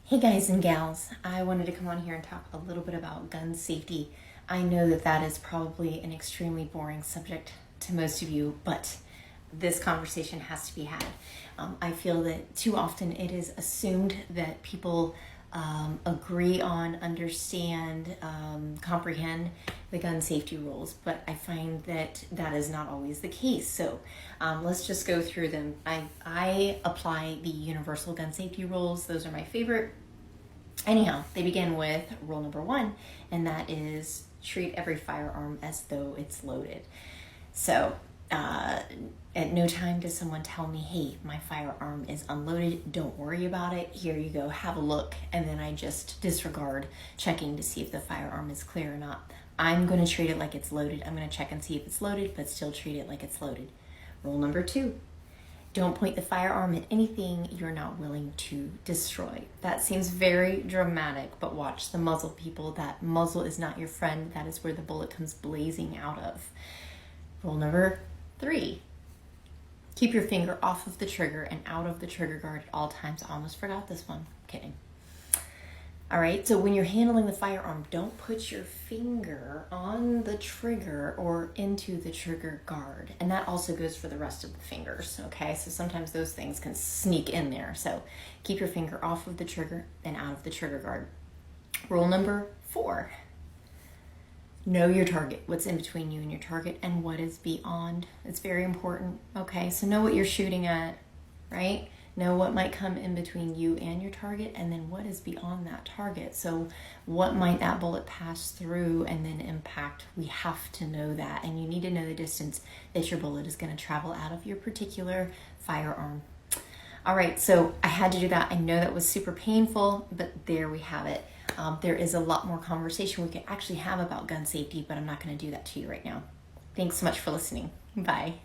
Hey guys and gals, I wanted to come on here and talk a little bit about gun safety. I know that that is probably an extremely boring subject to most of you, but this conversation has to be had. I feel that too often it is assumed that people agree on, understand, comprehend the gun safety rules, but I find that that is not always the case. So let's just go through them. I apply the universal gun safety rules. Those are my favorite. Anyhow, they begin with rule number 1, and that is treat every firearm as though it's loaded. So at no time does someone tell me, hey, my firearm is unloaded, don't worry about it, here you go, have a look, and then I just disregard checking to see if the firearm is clear or not. I'm going to treat it like it's loaded. I'm going to check and see if it's loaded, but still treat it like it's loaded. Rule number 2, don't point the firearm at anything you're not willing to destroy. That seems very dramatic, but watch the muzzle, people. That muzzle is not your friend. That is where the bullet comes blazing out of. Rule number 3, keep your finger off of the trigger and out of the trigger guard at all times. I almost forgot this one. Kidding. All right, so when you're handling the firearm, don't put your finger on the trigger or into the trigger guard. And that also goes for the rest of the fingers, okay? So sometimes those things can sneak in there. So keep your finger off of the trigger and out of the trigger guard. Rule number 4, know your target, what's in between you and your target and what is beyond. It's very important, okay? So know what you're shooting at, right? Know what might come in between you and your target, and then what is beyond that target. So what might that bullet pass through and then impact? We have to know that, and you need to know the distance that your bullet is going to travel out of your particular firearm. All right, so I had to do that. I know that was super painful, but there we have it. There is a lot more conversation we could actually have about gun safety, but I'm not going to do that to you right now. Thanks so much for listening. Bye.